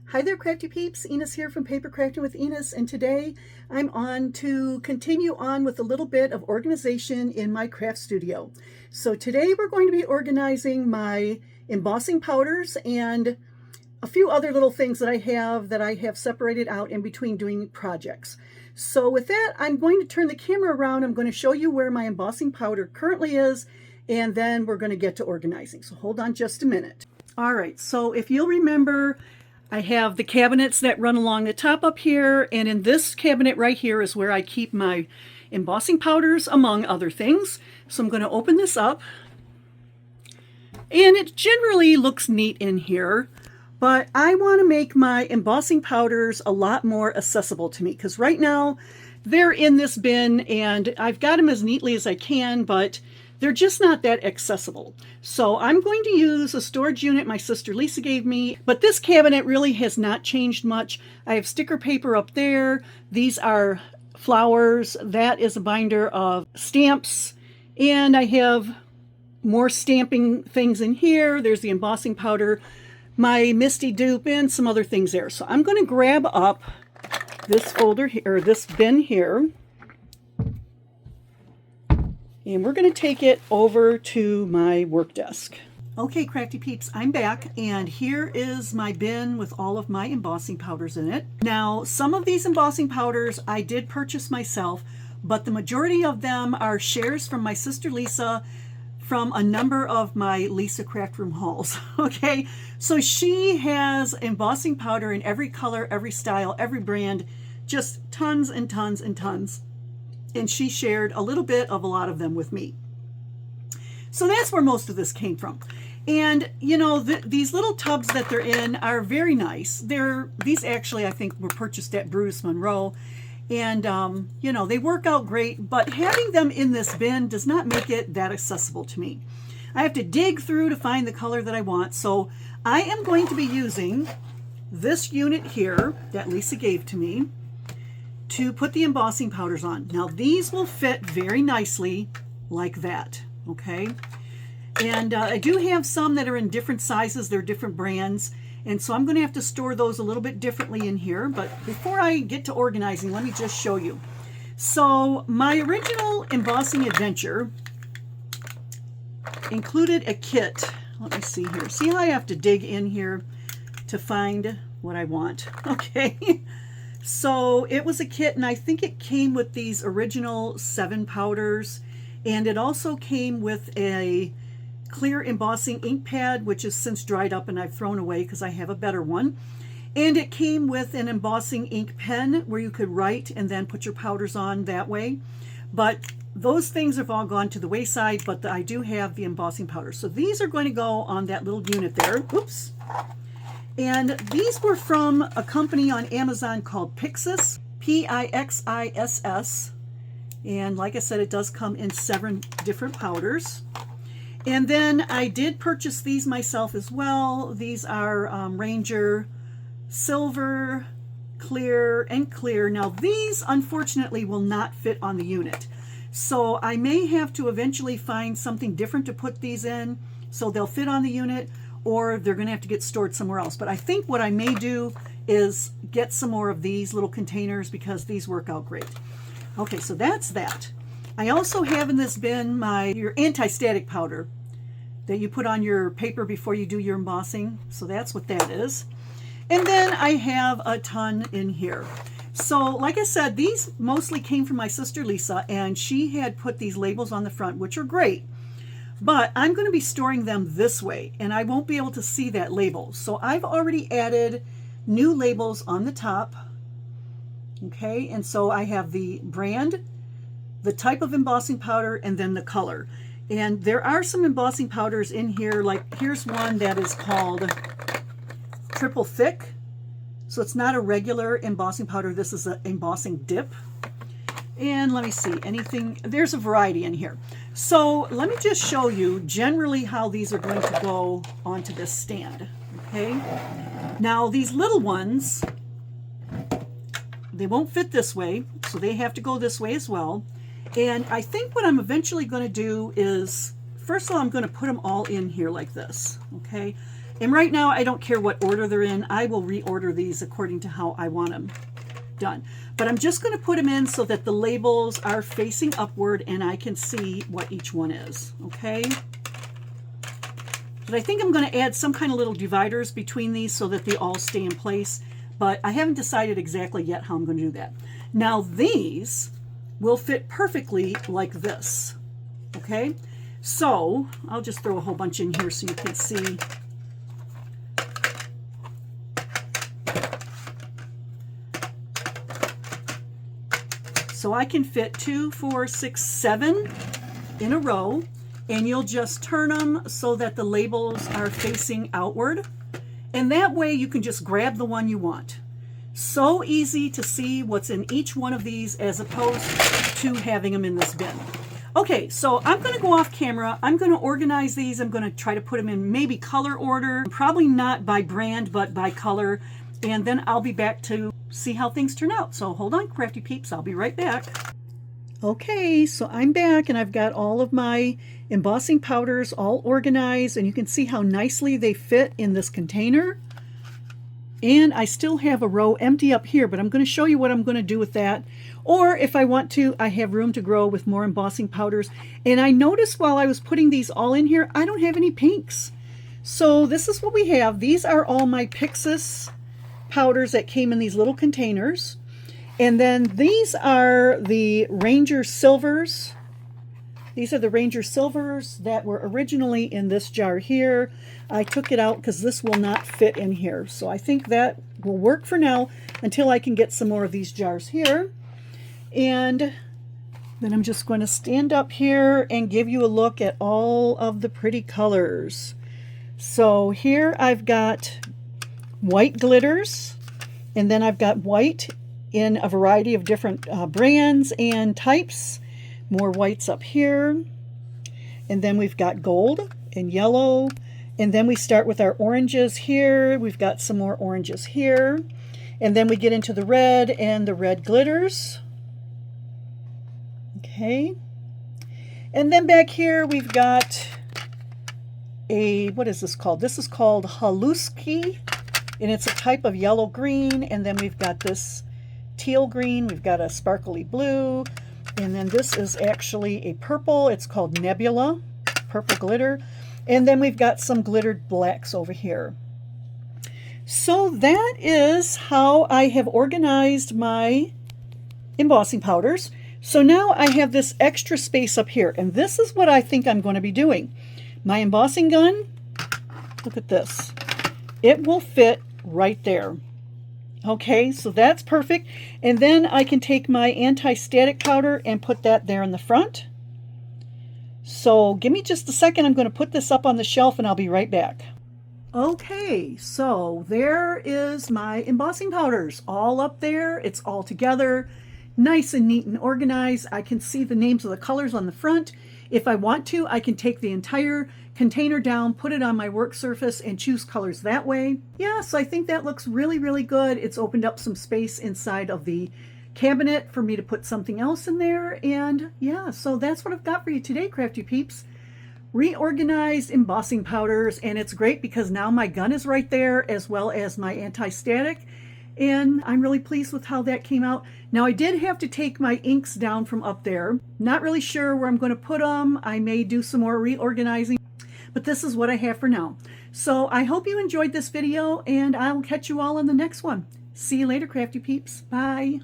Hi there, Crafty Peeps. Enis here from Papercrafting with Enis, and today I'm on to continue on with a little bit of organization in my craft studio. So today we're going to be organizing my embossing powders and a few other little things that I have separated out in between doing projects. So with that, I'm going to turn the camera around. I'm going to show you where my embossing powder currently is, and then we're going to get to organizing. So hold on just a minute. All right, so if you'll remember, I have the cabinets that run along the top up here, and in this cabinet right here is where I keep my embossing powders, among other things. So I'm going to open this up, and it generally looks neat in here, but I want to make my embossing powders a lot more accessible to me, because right now they're in this bin and I've got them as neatly as I can, but they're just not that accessible. So I'm going to use a storage unit my sister Lisa gave me, but this cabinet really has not changed much. I have sticker paper up there. These are flowers. That is a binder of stamps. And I have more stamping things in here. There's the embossing powder, my Misty dupe, and some other things there. So I'm going to grab up this folder here, or this bin here, and we're going to take it over to my work desk. Okay, Crafty Peeps, I'm back, and here is my bin with all of my embossing powders in it. Now, some of these embossing powders I did purchase myself, but the majority of them are shares from my sister Lisa from a number of my Lisa Craft Room hauls. Okay, so she has embossing powder in every color, every style, every brand, just tons and tons and tons. And she shared a little bit of a lot of them with me. So that's where most of this came from. And you know, these little tubs that they're in are very nice. These actually I think were purchased at Bruce Monroe, and you know, they work out great, but having them in this bin does not make it that accessible to me. I have to dig through to find the color that I want. So I am going to be using this unit here that Lisa gave to me to put the embossing powders on. Now these will fit very nicely like that, okay? And I do have some that are in different sizes, they're different brands, and so I'm going to have to store those a little bit differently in here. But before I get to organizing, let me just show you. So my original embossing adventure included a kit. Let me see here. See how I have to dig in here to find what I want? Okay. So it was a kit, and I think it came with these original 7 powders, and it also came with a clear embossing ink pad, which is since dried up and I've thrown away because I have a better one. And it came with an embossing ink pen where you could write and then put your powders on that way. But those things have all gone to the wayside, but I do have the embossing powder. So these are going to go on that little unit there. Oops. And these were from a company on Amazon called Pixis, P-I-X-I-S-S. And like I said, it does come in 7 different powders. And then I did purchase these myself as well. These are Ranger Silver, Clear, and Clear. Now these unfortunately will not fit on the unit. So I may have to eventually find something different to put these in so they'll fit on the unit, or they're going to have to get stored somewhere else. But I think what I may do is get some more of these little containers because these work out great. Okay, so that's that. I also have in this bin your anti-static powder that you put on your paper before you do your embossing. So that's what that is. And then I have a ton in here. So like I said, these mostly came from my sister Lisa, and she had put these labels on the front, which are great. But I'm going to be storing them this way, and I won't be able to see that label. So I've already added new labels on the top. Okay, and so I have the brand, the type of embossing powder, and then the color. And there are some embossing powders in here, like here's one that is called Triple Thick. So it's not a regular embossing powder, this is an embossing dip. And let me see, anything, there's a variety in here. So let me just show you generally how these are going to go onto this stand, okay? Now these little ones, they won't fit this way, so they have to go this way as well. And I think what I'm eventually going to do is, first of all, I'm going to put them all in here like this, okay? And right now, I don't care what order they're in. I will reorder these according to how I want them done. But I'm just going to put them in so that the labels are facing upward and I can see what each one is, okay? But I think I'm going to add some kind of little dividers between these so that they all stay in place. But I haven't decided exactly yet how I'm going to do that. Now these will fit perfectly like this, okay? So I'll just throw a whole bunch in here so you can see. So I can fit 2, 4, 6, 7 in a row, and you'll just turn them so that the labels are facing outward. And that way you can just grab the one you want. So easy to see what's in each one of these as opposed to having them in this bin. Okay, so I'm going to go off camera. I'm going to organize these. I'm going to try to put them in maybe color order, probably not by brand, but by color. And then I'll be back to see how things turn out. So hold on, Crafty Peeps. I'll be right back. Okay, so I'm back and I've got all of my embossing powders all organized, and you can see how nicely they fit in this container. And I still have a row empty up here, but I'm going to show you what I'm going to do with that. Or if I want to, I have room to grow with more embossing powders. And I noticed while I was putting these all in here, I don't have any pinks. So this is what we have. These are all my Pixis powders that came in these little containers. And then these are the Ranger Silvers. These are the Ranger Silvers that were originally in this jar here. I took it out because this will not fit in here. So I think that will work for now until I can get some more of these jars here. And then I'm just going to stand up here and give you a look at all of the pretty colors. So here I've got white glitters, and then I've got white in a variety of different brands and types. More whites up here, and then we've got gold and yellow, and then we start with our oranges here. We've got some more oranges here, and then we get into the red and the red glitters. Okay, and then back here we've got a, what is this called? This is called Haluski, and it's a type of yellow green. And then we've got this teal green, we've got a sparkly blue, and then this is actually a purple. It's called Nebula, purple glitter. And then we've got some glittered blacks over here. So that is how I have organized my embossing powders. So now I have this extra space up here, and this is what I think I'm going to be doing. My embossing gun, look at this. It will fit right there. Okay, so that's perfect. And then I can take my anti-static powder and put that there in the front. So give me just a second. I'm going to put this up on the shelf and I'll be right back. Okay, so there is my embossing powders all up there. It's all together, nice and neat and organized. I can see the names of the colors on the front. If I want to, I can take the entire container down, put it on my work surface, and choose colors that way. Yeah, so I think that looks really, really good. It's opened up some space inside of the cabinet for me to put something else in there. And yeah, so that's what I've got for you today, Crafty Peeps. Reorganized embossing powders, and it's great because now my gun is right there as well as my anti-static, and I'm really pleased with how that came out. Now I did have to take my inks down from up there. Not really sure where I'm going to put them. I may do some more reorganizing, but this is what I have for now. So I hope you enjoyed this video, and I'll catch you all in the next one. See you later, Crafty Peeps. Bye.